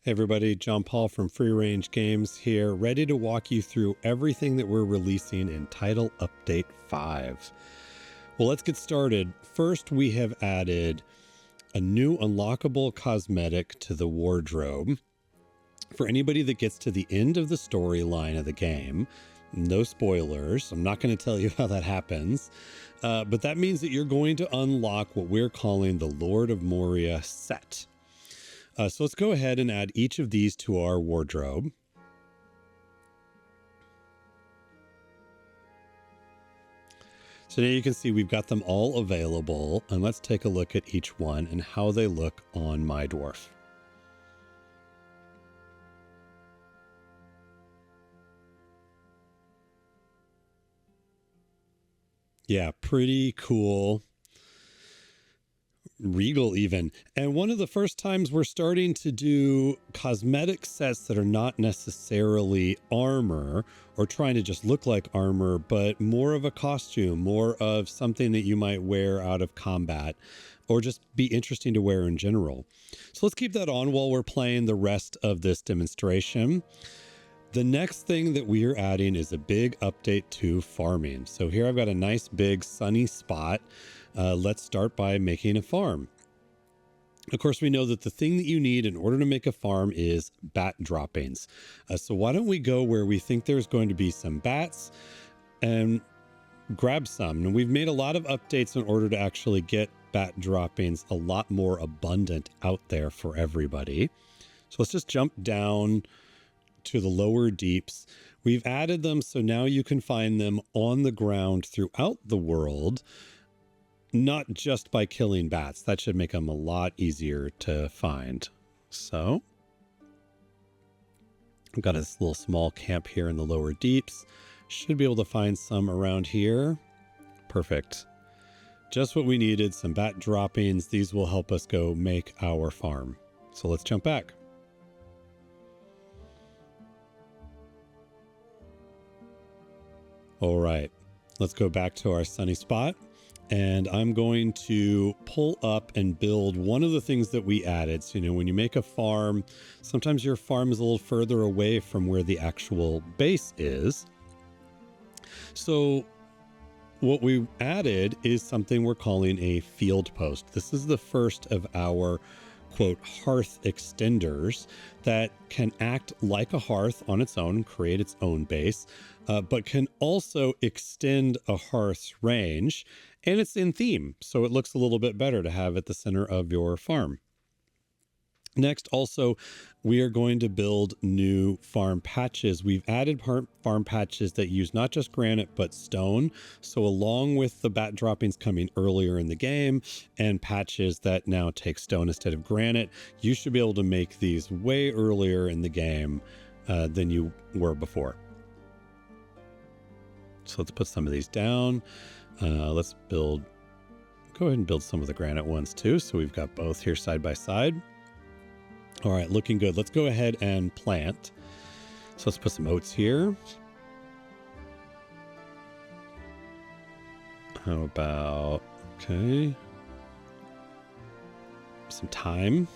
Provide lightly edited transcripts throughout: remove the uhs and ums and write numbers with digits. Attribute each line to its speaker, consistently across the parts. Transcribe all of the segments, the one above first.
Speaker 1: Hey everybody, Jon-Paul from Free Range Games here, ready to walk you through everything that we're releasing in Title Update 5. Well, let's get started. First, we have added a new unlockable cosmetic to the wardrobe. For anybody that gets to the end of the storyline of the game, no spoilers, I'm not going to tell you how that happens, but that means that you're going to unlock what we're calling the Lord of Moria set. So let's go ahead and add each of these to our wardrobe. So now you can see we've got them all available, and let's take a look at each one and how they look on my dwarf. Yeah, pretty cool. Regal even. And one of the first times we're starting to do cosmetic sets that are not necessarily armor or trying to just look like armor, but more of a costume, more of something that you might wear out of combat or just be interesting to wear in general. So let's keep that on while we're playing the rest of this demonstration. The next thing that we are adding is a big update to farming. So here I've got a nice big sunny spot. Let's start by making a farm. Of course, we know that the thing that you need in order to make a farm is bat droppings. So why don't we go where we think there's going to be some bats and grab some. And we've made a lot of updates in order to actually get bat droppings a lot more abundant out there for everybody. So let's just jump down to the lower deeps. We've added them so now you can find them on the ground throughout the world, not just by killing bats. That should make them a lot easier to find. So I've got this little small camp here in the lower deeps. Should be able to find some around here. Perfect. Just what we needed, some bat droppings. These will help us go make our farm. So let's jump back. All right, let's go back to our sunny spot. And I'm going to pull up and build one of the things that we added. So, you know, when you make a farm, sometimes your farm is a little further away from where the actual base is. So what we added is something we're calling a field post. This is the first of our quote hearth extenders that can act like a hearth on its own, create its own base, but can also extend a hearth's range. And it's in theme, so it looks a little bit better to have at the center of your farm. Next, also, we are going to build new farm patches. We've added farm patches that use not just granite, but stone. So along with the bat droppings coming earlier in the game and patches that now take stone instead of granite, you should be able to make these way earlier in the game than you were before. So let's put some of these down. Let's go ahead and build some of the granite ones too. So we've got both here side by side. All right, looking good. Let's go ahead and plant. So let's put some oats here. How about, okay, some thyme.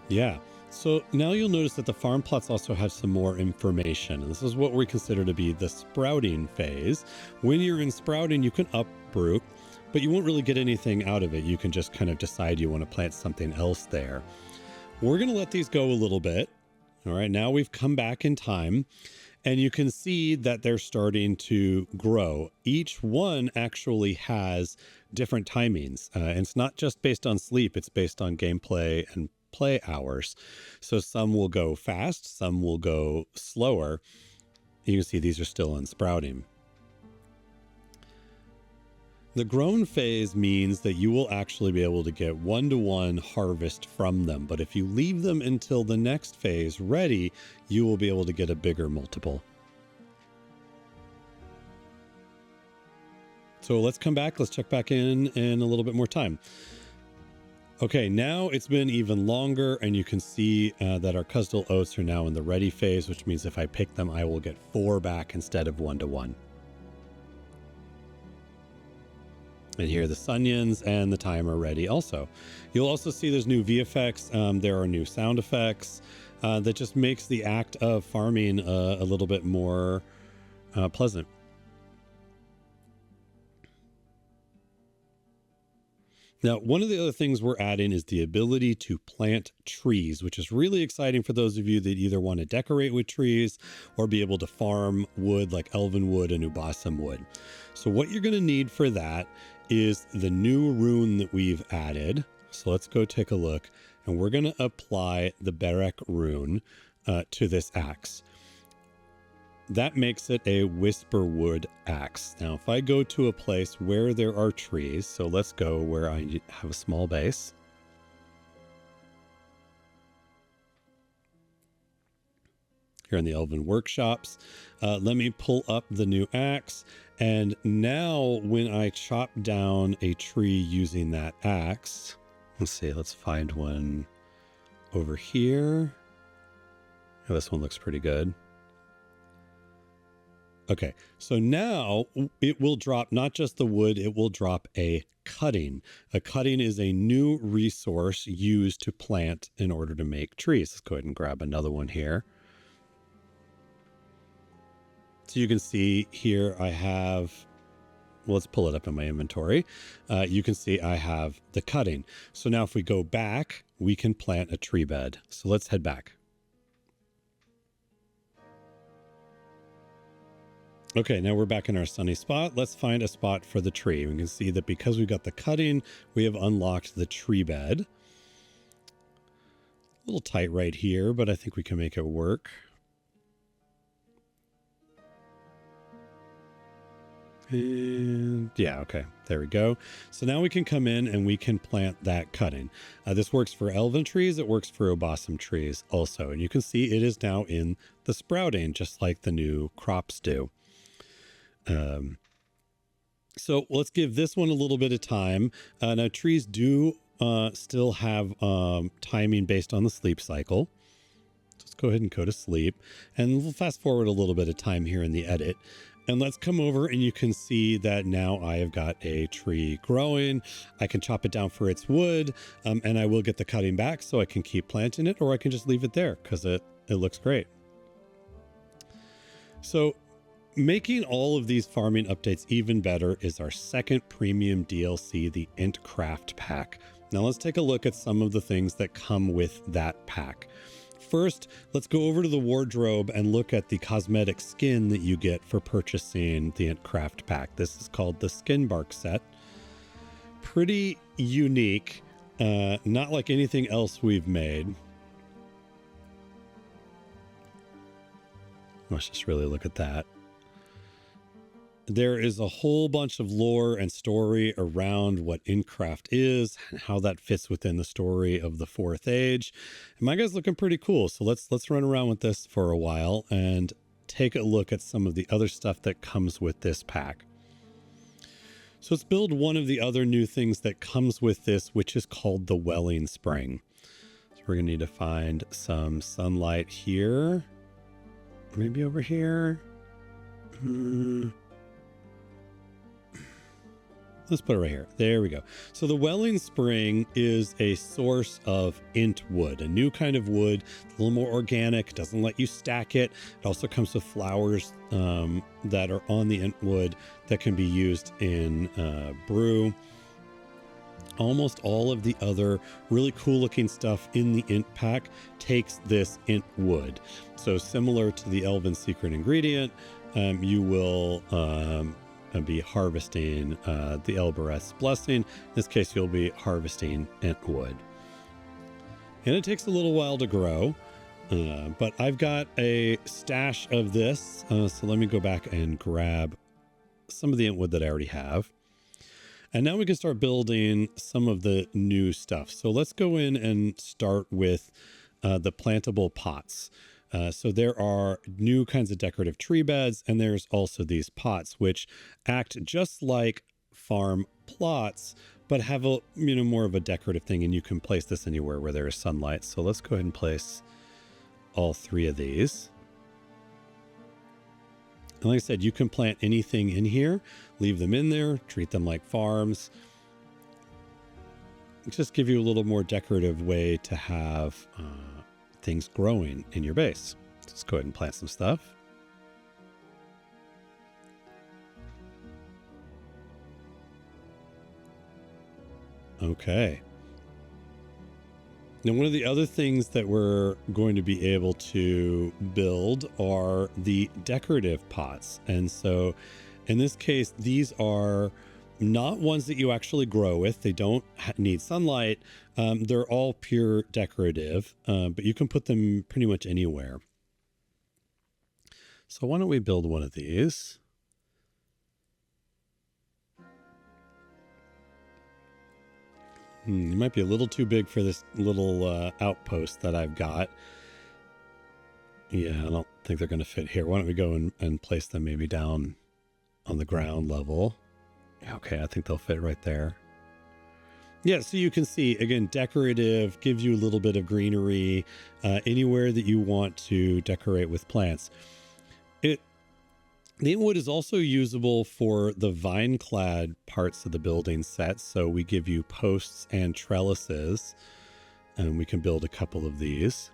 Speaker 1: Yeah. So now you'll notice that the farm plots also have some more information. And this is what we consider to be the sprouting phase. When you're in sprouting, you can uproot, but you won't really get anything out of it. You can just kind of decide you want to plant something else there. We're going to let these go a little bit. All right, now we've come back in time and you can see that they're starting to grow. Each one actually has different timings. And it's not just based on sleep, it's based on gameplay and play hours. So some will go fast, some will go slower. You can see these are still unsprouting. The grown phase means that you will actually be able to get one-to-one harvest from them. But if you leave them until the next phase ready, you will be able to get a bigger multiple. So let's come back. Let's check back in a little bit more time. Okay, now it's been even longer, and you can see that our Cusdal oats are now in the ready phase, which means if I pick them, I will get 4 back instead of 1-to-1. And here the Sunions and the time are ready also. You'll also see there's new VFX. There are new sound effects that just makes the act of farming a little bit more pleasant. Now, one of the other things we're adding is the ability to plant trees, which is really exciting for those of you that either want to decorate with trees or be able to farm wood like elven wood and ubasam wood. So what you're going to need for that is the new rune that we've added. So let's go take a look, and we're going to apply the Berek rune to this axe. That makes it a Whisperwood axe. Now, if I go to a place where there are trees, so let's go where I have a small base. Here in the Elven Workshops, let me pull up the new axe. And now when I chop down a tree using that axe, let's see, let's find one over here. Oh, this one looks pretty good. Okay, so now it will drop not just the wood, it will drop a cutting. A cutting is a new resource used to plant in order to make trees. Let's go ahead and grab another one here. So you can see here I have, well, let's pull it up in my inventory. You can see I have the cutting. So now if we go back, we can plant a tree bed. So let's head back. Okay, now we're back in our sunny spot. Let's find a spot for the tree. We can see that because we've got the cutting, we have unlocked the tree bed. A little tight right here, but I think we can make it work. And yeah, okay, there we go. So now we can come in and we can plant that cutting. This works for elven trees. It works for ubasam trees also. And you can see it is now in the sprouting, just like the new crops do. So let's give this one a little bit of time. Now trees do still have timing based on the sleep cycle. Let's go ahead and go to sleep, and we'll fast forward a little bit of time here in the edit. And let's come over and you can see that now I have got a tree growing. I can chop it down for its wood, and I will get the cutting back so I can keep planting it, or I can just leave it there because it looks great. So making all of these farming updates even better is our second premium DLC, the Ent-craft pack. Now let's take a look at some of the things that come with that pack. First, let's go over to the wardrobe and look at the cosmetic skin that you get for purchasing the Ent-craft pack. This is called the Skinbark set. Pretty unique, not like anything else we've made. Let's just really look at that. There is a whole bunch of lore and story around what Ent-craft is and how that fits within the story of the Fourth Age. And my guy's looking pretty cool. So let's run around with this for a while and take a look at some of the other stuff that comes with this pack. So let's build one of the other new things that comes with this, which is called the Wellingspring. So we're going to need to find some sunlight here. Maybe over here. Let's put it right here. There we go. So the Wellingspring is a source of Entwood, a new kind of wood, a little more organic, doesn't let you stack it. It also comes with flowers that are on the Entwood that can be used in Brew. Almost all of the other really cool looking stuff in the Ent pack takes this Entwood. So similar to the Elven Secret Ingredient, you will be harvesting the Elbereth's Blessing. In this case, you'll be harvesting Entwood. And it takes a little while to grow, but I've got a stash of this. So let me go back and grab some of the Entwood that I already have. And now we can start building some of the new stuff. So let's go in and start with the plantable pots. So there are new kinds of decorative tree beds, and there's also these pots, which act just like farm plots, but have a more of a decorative thing, and you can place this anywhere where there is sunlight. So let's go ahead and place all three of these. And like I said, you can plant anything in here, leave them in there, treat them like farms. Just give you a little more decorative way to have things growing in your base. Let's go ahead and plant some stuff. Okay. Now, one of the other things that we're going to be able to build are the decorative pots. And so in this case, these are not ones that you actually grow with. They don't need sunlight. They're all pure decorative, but you can put them pretty much anywhere. So why don't we build one of these? It might be a little too big for this little outpost that I've got. Yeah, I don't think they're going to fit here. Why don't we go and place them maybe down on the ground level? Okay, I think they'll fit right there. Yeah, so you can see, again, decorative, gives you a little bit of greenery anywhere that you want to decorate with plants. The wood is also usable for the vine-clad parts of the building set. So we give you posts and trellises, and we can build a couple of these.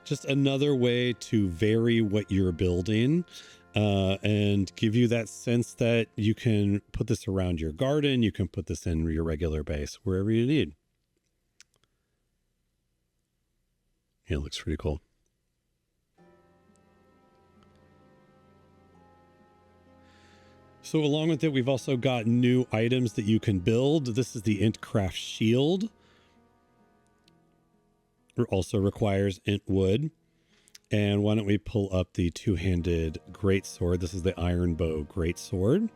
Speaker 1: Just another way to vary what you're building and give you that sense that you can put this around your garden. You can put this in your regular base, wherever you need. Yeah, it looks pretty cool. So along with it, we've also got new items that you can build. This is the Ent-craft Shield. It also requires Entwood. And why don't we pull up the two-handed Greatsword? This is the Ironbough Greatsword.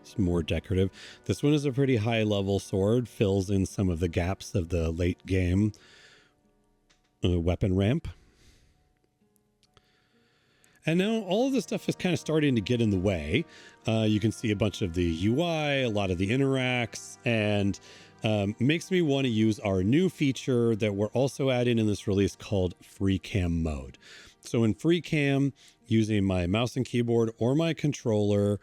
Speaker 1: It's more decorative. This one is a pretty high level sword, fills in some of the gaps of the late game weapon ramp. And now all of this stuff is kind of starting to get in the way. You can see a bunch of the UI, a lot of the interacts, and makes me want to use our new feature that we're also adding in this release called Free Cam mode. So in Free Cam, using my mouse and keyboard or my controller,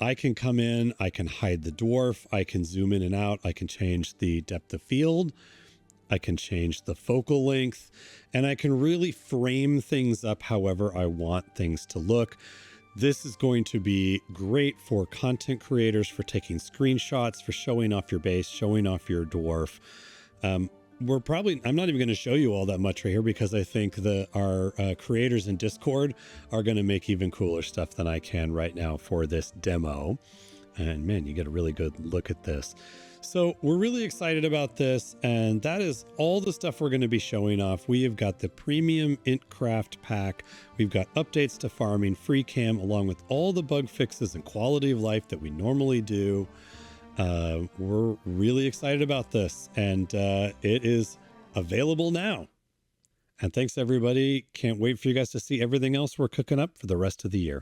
Speaker 1: I can come in, I can hide the dwarf, I can zoom in and out, I can change the depth of field, I can change the focal length, and I can really frame things up however I want things to look. This is going to be great for content creators, for taking screenshots, for showing off your base, showing off your dwarf. I'm not even going to show you all that much right here because I think that our creators in Discord are going to make even cooler stuff than I can right now for this demo. And man, you get a really good look at this. So we're really excited about this, and that is all the stuff we're going to be showing off. We have got the premium Ent-craft pack. We've got updates to farming, free cam, along with all the bug fixes and quality of life that we normally do. We're really excited about this, and it is available now. And thanks, everybody. Can't wait for you guys to see everything else we're cooking up for the rest of the year.